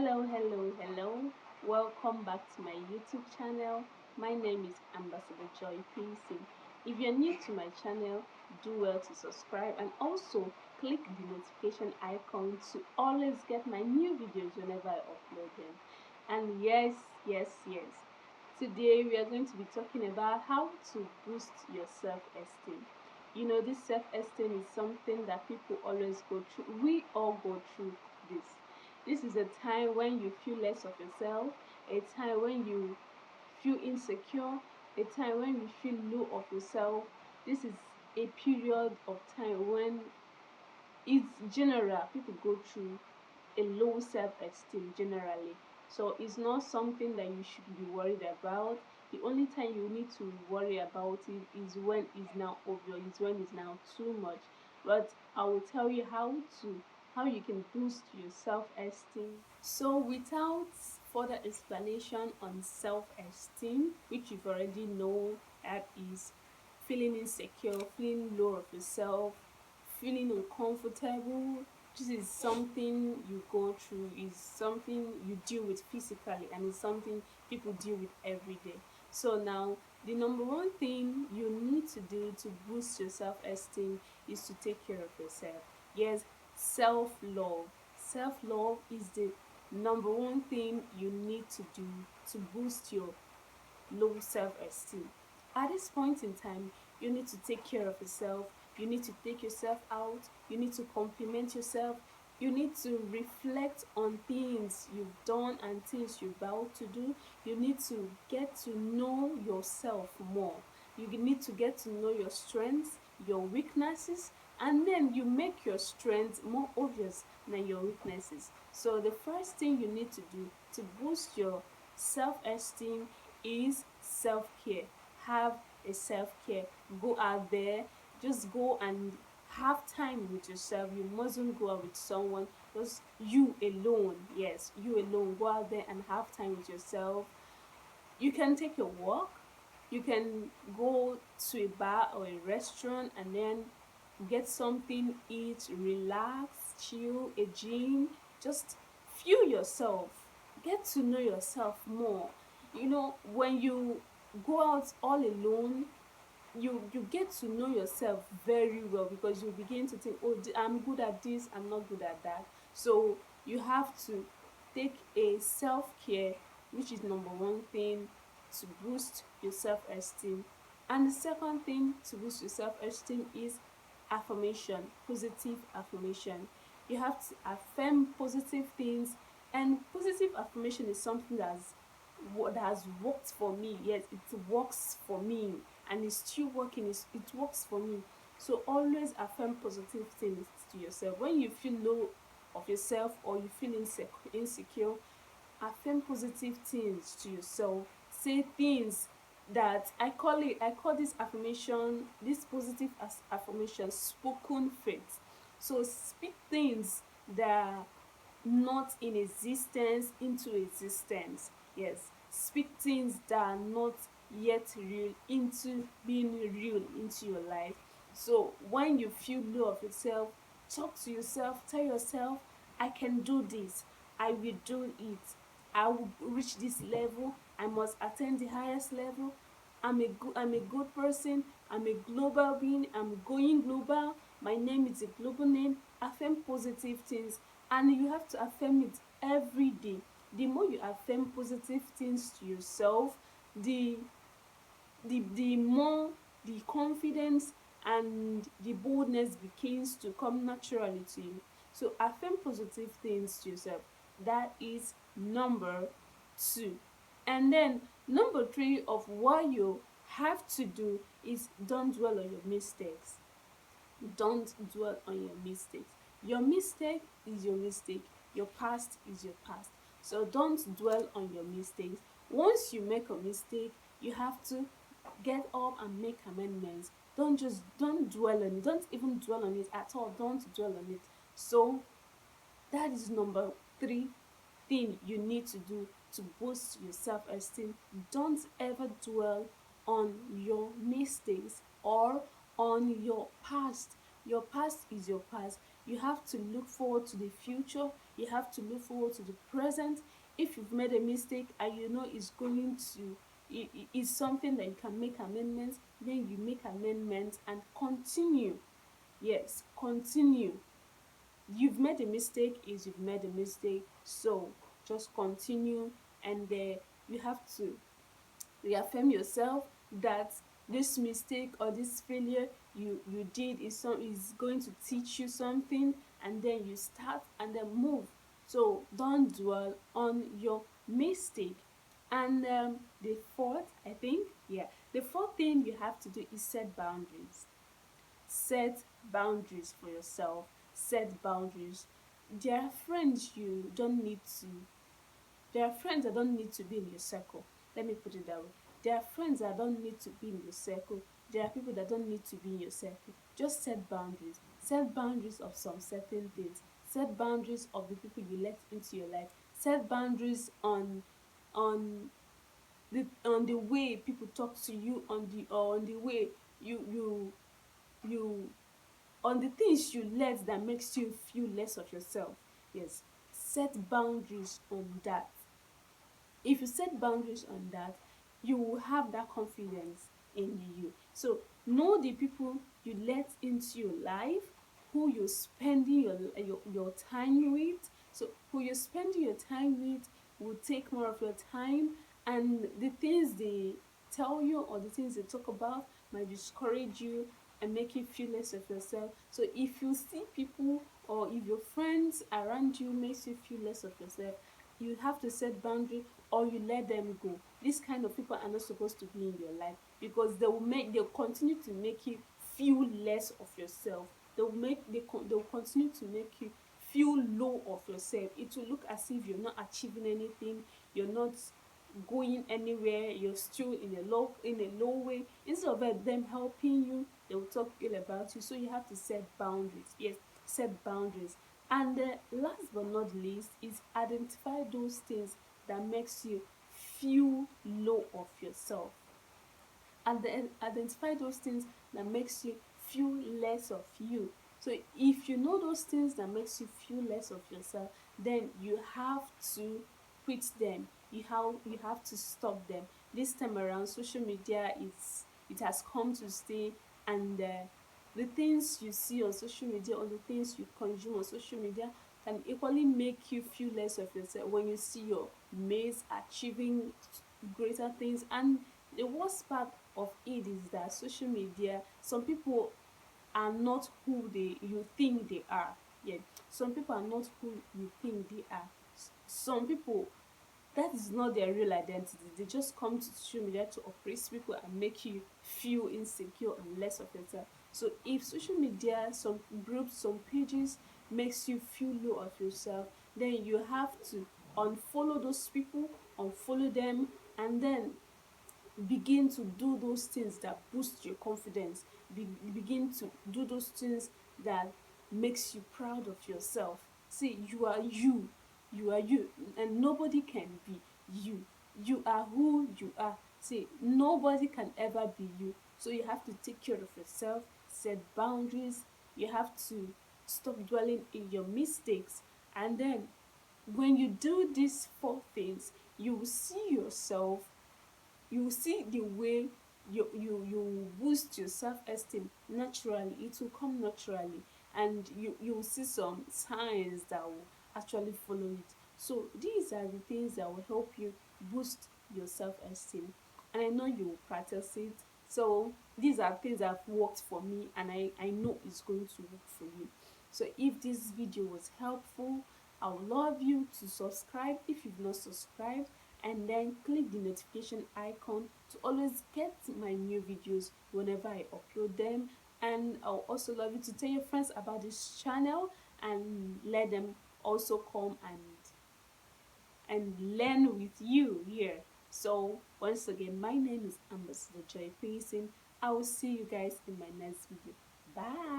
Hello. Welcome back to my YouTube channel. My name is Ambassador Joy PC. If you're new to my channel, do well to subscribe and also click the notification icon to always get my new videos whenever I upload them. And yes. Today we are going to be talking about how to boost your self-esteem. You know, this self-esteem is something that people always go through. We all go through this. This is a time when you feel less of yourself, a time when you feel insecure, a time when you feel low of yourself. This is a period of time when it's general. People go through a low self-esteem generally. So it's not something that you should be worried about. The only time you need to worry about it is when it's now obvious, is when it's now too much. But I will tell you how you can boost your self-esteem. So without further explanation on self-esteem, which you've already know, that is feeling insecure, feeling low of yourself, feeling uncomfortable. This is something you go through, is something you deal with physically, and it's something people deal with every day. So now the number one thing you need to do to boost your self-esteem is to take care of yourself. Yes, self-love. Self-love is the number one thing you need to do to boost your low self-esteem. At this point in time, you need to take care of yourself. You need to take yourself out. You need to compliment yourself. You need to reflect on things you've done and things you're about to do. You need to get to know yourself more. You need to get to know your strengths, your weaknesses, and then you make your strengths more obvious than your weaknesses. So the first thing you need to do to boost your self-esteem is self-care. Have a self-care. Go out there, just go and have time with yourself. You mustn't go out with someone, just you alone. Yes, you alone. Go out there and have time with yourself. You can take a walk, you can go to a bar or a restaurant and then get something, eat, relax, chill, a gym. Just feel yourself, get to know yourself more. You know, when you go out all alone, you get to know yourself very well, because you begin to think, oh, I'm good at this, I'm not good at that. So you have to take a self-care, which is number one thing to boost your self-esteem. And the second thing to boost your self-esteem is affirmation, positive affirmation. You have to affirm positive things, and positive affirmation is something that has worked for me. Yes, it works for me, and it's still working. It works for me. So always affirm positive things to yourself. When you feel low of yourself or you feel insecure, affirm positive things to yourself. Say things that I call this affirmation, this positive affirmation, spoken faith. So speak things that are not in existence into existence. Yes, speak things that are not yet real into being real into your life. So when you feel low of yourself, talk to yourself, tell yourself, I can do this, I will do it, I will reach this level, I must attain the highest level. I'm a good person, I'm a global being, I'm going global, my name is a global name. Affirm positive things, and you have to affirm it every day. The more you affirm positive things to yourself, the more the confidence and the boldness begins to come naturally to you. So affirm positive things to yourself. That is number two. And then number three of what you have to do is don't dwell on your mistakes. Don't dwell on your mistakes. Your mistake is your mistake. Your past is your past. So don't dwell on your mistakes. Once you make a mistake, you have to get up and make amendments. Don't dwell on it. Don't even dwell on it at all. Don't dwell on it. So that is number three thing you need to do to boost your self-esteem. Don't ever dwell on your mistakes or on your past. Your past is your past. You have to look forward to the future. You have to look forward to the present. If you've made a mistake and you know it's going to is something that you can make amendments, then you make amendments and continue. Yes, continue. You've made a mistake is you've made a mistake, so just continue. And you have to reaffirm yourself that this mistake or this failure you did is going to teach you something, and then you start and then move. So don't dwell on your mistake. And the fourth, I think, yeah, the fourth thing you have to do is set boundaries. Set boundaries for yourself. Set boundaries. There are friends you don't need to there are friends that don't need to be in your circle. Let me put it that way. There are friends that don't need to be in your circle. There are people that don't need to be in your circle. Just set boundaries. Set boundaries of some certain things. Set boundaries of the people you let into your life. Set boundaries on the way people talk to you, on the way you on the things you let that makes you feel less of yourself. Yes. Set boundaries on that. If you set boundaries on that, you will have that confidence in you. So know the people you let into your life, who you're spending your time with. So who you're spending your time with will take more of your time, and the things they tell you or the things they talk about might discourage you and make you feel less of yourself. So if you see people, or if your friends around you makes you feel less of yourself, you have to set boundary, or you let them go. These kind of people are not supposed to be in your life, because they'll continue to make you feel less of yourself. They'll continue to make you feel low of yourself. It will look as if you're not achieving anything, you're not going anywhere, you're still in a low way. Instead of them helping you, they will talk ill about you. So you have to set boundaries. Yes, set boundaries. And last but not least is identify those things that makes you feel low of yourself. And then identify those things that makes you feel less of you. So if you know those things that makes you feel less of yourself, then you have to quit them. You have to stop them. This time around, social media it has come to stay, and the things you see on social media or the things you consume on social media can equally make you feel less of yourself when you see your mates achieving greater things. And the worst part of it is that social media, some people are not who you think they are. Yeah, some people are not who you think they are. Some people, that is not their real identity. They just come to social media to oppress people and make you feel insecure and less of yourself. So if social media, some groups, some pages makes you feel low of yourself, then you have to unfollow those people, unfollow them, and then begin to do those things that boost your confidence. Begin to do those things that makes you proud of yourself. See, you are you, and nobody can be you. You are who you are. See, nobody can ever be you. So you have to take care of yourself, set boundaries. You have to stop dwelling in your mistakes, and then when you do these four things, you will see yourself, you will see the way you boost your self-esteem naturally. It will come naturally, and you will see some signs that will actually follow it. So these are the things that will help you boost your self-esteem, and I know you will practice it. So these are things that have worked for me, and I know it's going to work for you. So if this video was helpful, I would love you to subscribe if you've not subscribed, and then click the notification icon to always get my new videos whenever I upload them. And I'll also love you to tell your friends about this channel and let them also come and learn with you here. So once again, my name is Ambassador Joy Payson. I will see you guys in my next video. Bye.